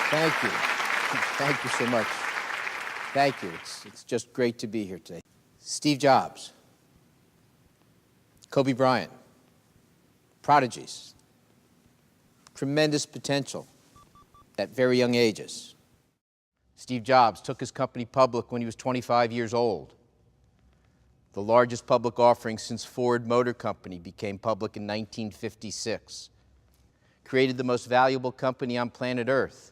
Thank you. Thank you so much. Thank you. It's just great to be here today. Steve Jobs, Kobe Bryant, prodigies, tremendous potential at very young ages. Steve Jobs took his company public when he was 25 years old. The largest public offering since Ford Motor Company became public in 1956. Created the most valuable company on planet Earth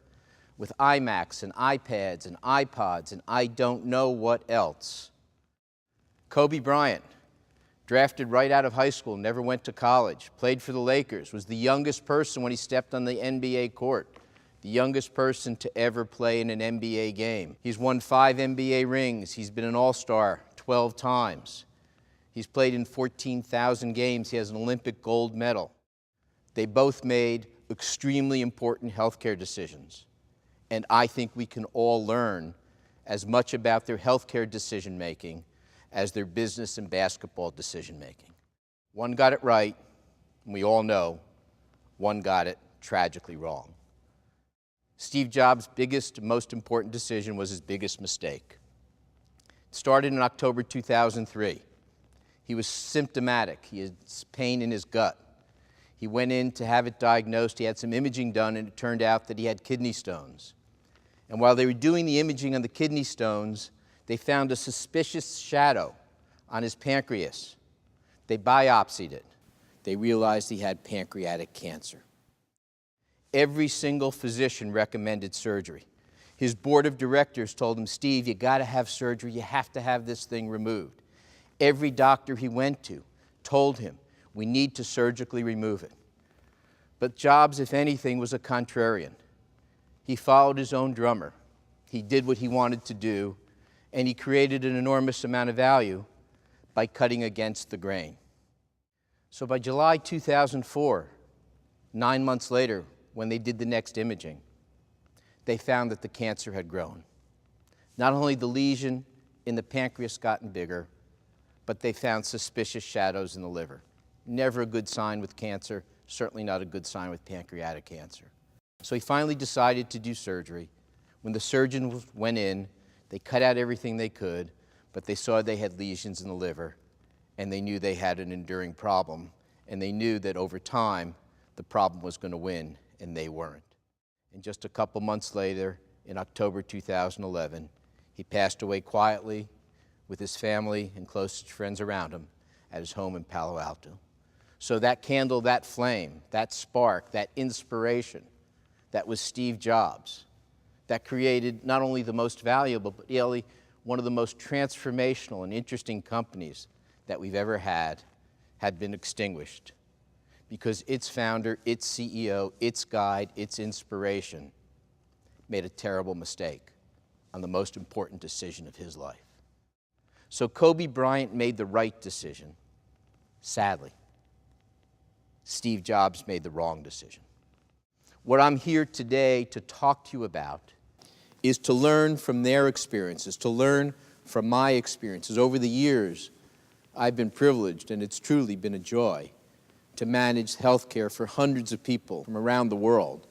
with iMacs and iPads and iPods and I don't know what else. Kobe Bryant, drafted right out of high school, never went to college, played for the Lakers, was the youngest person when he stepped on the NBA court, the youngest person to ever play in an NBA game. He's won 5 NBA rings. He's been an All-Star 12 times. He's played in 14,000 games. He has an Olympic gold medal. They both made extremely important healthcare decisions. And I think we can all learn as much about their healthcare decision-making as their business and basketball decision-making. One got it right, and we all know one got it tragically wrong. Steve Jobs' biggest, most important decision was his biggest mistake. It started in October 2003. He was symptomatic. He had pain in his gut. He went in to have it diagnosed. He had some imaging done, and it turned out that he had kidney stones. And while they were doing the imaging on the kidney stones, they found a suspicious shadow on his pancreas. They biopsied it. They realized he had pancreatic cancer. Every single physician recommended surgery. His board of directors told him, Steve, you got to have surgery. You have to have this thing removed. Every doctor he went to told him, we need to surgically remove it. But Jobs, if anything, was a contrarian. He followed his own drummer. He did what he wanted to do, and he created an enormous amount of value by cutting against the grain. So by July 2004, 9 months later, when they did the next imaging, they found that the cancer had grown. Not only the lesion in the pancreas gotten bigger, but they found suspicious shadows in the liver. Never a good sign with cancer, certainly not a good sign with pancreatic cancer. So he finally decided to do surgery. When the surgeons went in, they cut out everything they could, but they saw they had lesions in the liver, and they knew they had an enduring problem, and they knew that over time, the problem was going to win, and they weren't. And just a couple months later, in October 2011, he passed away quietly with his family and closest friends around him at his home in Palo Alto. So that candle, that flame, that spark, that inspiration, that was Steve Jobs. That created not only the most valuable, but really one of the most transformational and interesting companies that we've ever had been extinguished. Because its founder, its CEO, its guide, its inspiration made a terrible mistake on the most important decision of his life. So Kobe Bryant made the right decision. Sadly, Steve Jobs made the wrong decision. What I'm here today to talk to you about is to learn from their experiences, to learn from my experiences. Over the years, I've been privileged, and it's truly been a joy, to manage healthcare for hundreds of people from around the world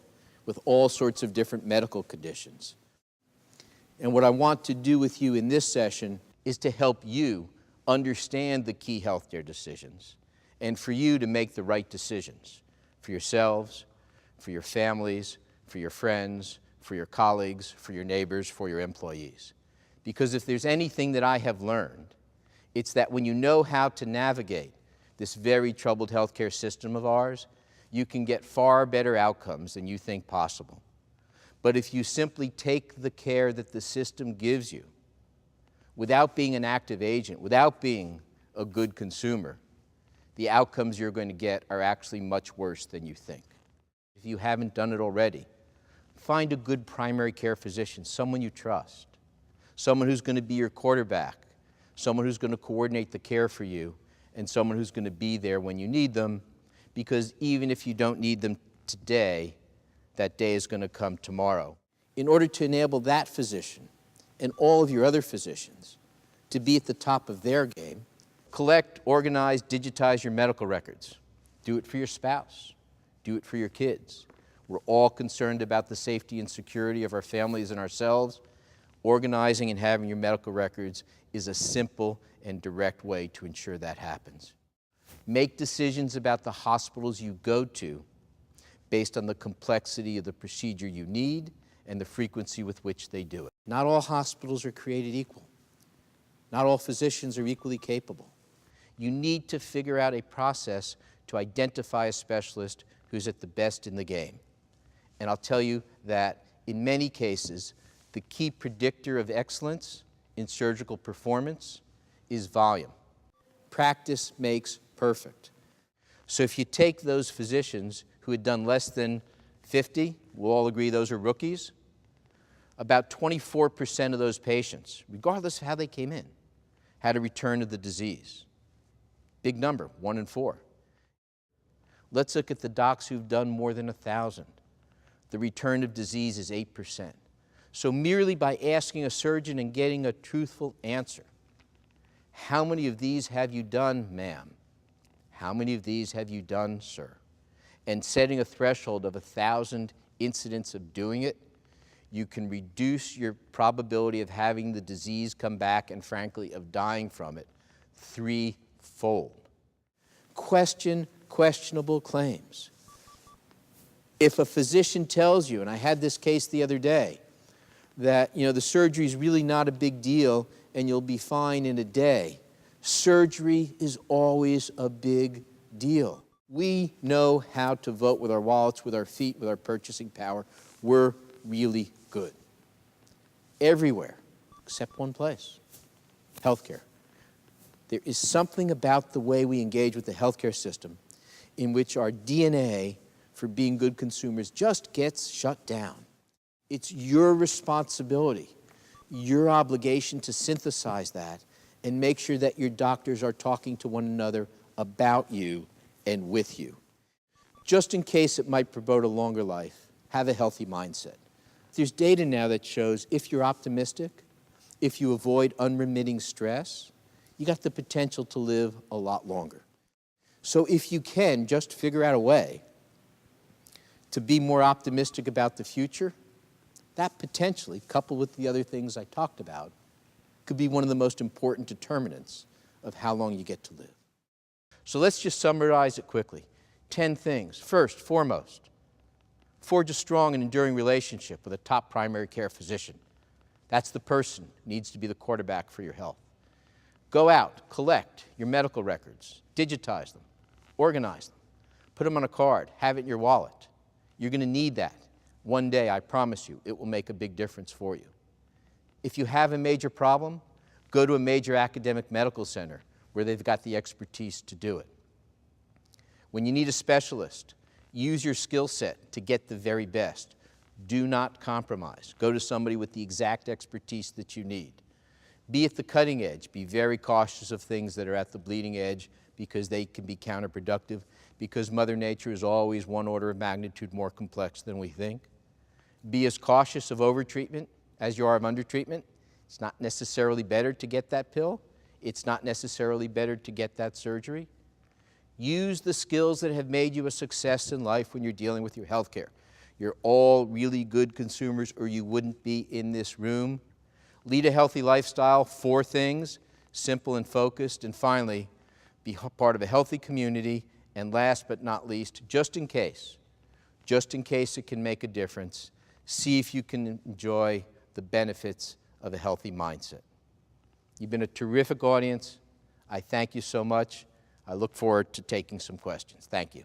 with all sorts of different medical conditions. And what I want to do with you in this session is to help you understand the key healthcare decisions and for you to make the right decisions for yourselves, for your families, for your friends, for your colleagues, for your neighbors, for your employees. Because if there's anything that I have learned, it's that when you know how to navigate this very troubled healthcare system of ours, you can get far better outcomes than you think possible. But if you simply take the care that the system gives you, without being an active agent, without being a good consumer, the outcomes you're going to get are actually much worse than you think. If you haven't done it already, find a good primary care physician, someone you trust, someone who's going to be your quarterback, someone who's going to coordinate the care for you, and someone who's going to be there when you need them, because even if you don't need them today, that day is going to come tomorrow. In order to enable that physician and all of your other physicians to be at the top of their game, collect, organize, digitize your medical records. Do it for your spouse. Do it for your kids. We're all concerned about the safety and security of our families and ourselves. Organizing and having your medical records is a simple and direct way to ensure that happens. Make decisions about the hospitals you go to based on the complexity of the procedure you need and the frequency with which they do it. Not all hospitals are created equal. Not all physicians are equally capable. You need to figure out a process to identify a specialist who's at the best in the game. And I'll tell you that in many cases, the key predictor of excellence in surgical performance is volume. Practice makes perfect. So if you take those physicians who had done less than 50, we'll all agree those are rookies, about 24% of those patients, regardless of how they came in, had a return of the disease. Big number, 1 in 4. Let's look at the docs who've done more than 1,000. The return of disease is 8%. So merely by asking a surgeon and getting a truthful answer, how many of these have you done, ma'am? How many of these have you done, sir? And setting a threshold of 1,000 incidents of doing it, you can reduce your probability of having the disease come back and, frankly, of dying from it threefold. Question questionable claims. If a physician tells you, and I had this case the other day, that the surgery is really not a big deal and you'll be fine in a day, surgery is always a big deal. We know how to vote with our wallets, with our feet, with our purchasing power. We're really good. Everywhere, except one place, healthcare. There is something about the way we engage with the healthcare system in which our DNA for being good consumers just gets shut down. It's your responsibility, your obligation to synthesize that and make sure that your doctors are talking to one another about you and with you. Just in case it might promote a longer life, have a healthy mindset. There's data now that shows if you're optimistic, if you avoid unremitting stress, you got the potential to live a lot longer. So if you can just figure out a way to be more optimistic about the future, that potentially, coupled with the other things I talked about, could be one of the most important determinants of how long you get to live. So let's just summarize it quickly. 10 things. First, foremost, forge a strong and enduring relationship with a top primary care physician. That's the person who needs to be the quarterback for your health. Go out, collect your medical records, digitize them, organize them, put them on a card, have it in your wallet. You're going to need that. One day, I promise you, it will make a big difference for you. If you have a major problem, go to a major academic medical center where they've got the expertise to do it. When you need a specialist, use your skill set to get the very best. Do not compromise. Go to somebody with the exact expertise that you need. Be at the cutting edge. Be very cautious of things that are at the bleeding edge because they can be counterproductive, because Mother Nature is always one order of magnitude more complex than we think. Be as cautious of overtreatment as you are of undertreatment. It's not necessarily better to get that pill. It's not necessarily better to get that surgery. Use the skills that have made you a success in life when you're dealing with your health care. You're all really good consumers or you wouldn't be in this room. Lead a healthy lifestyle, 4 things, simple and focused. And finally, be part of a healthy community. And last but not least, just in case it can make a difference, see if you can enjoy the benefits of a healthy mindset. You've been a terrific audience. I thank you so much. I look forward to taking some questions. Thank you.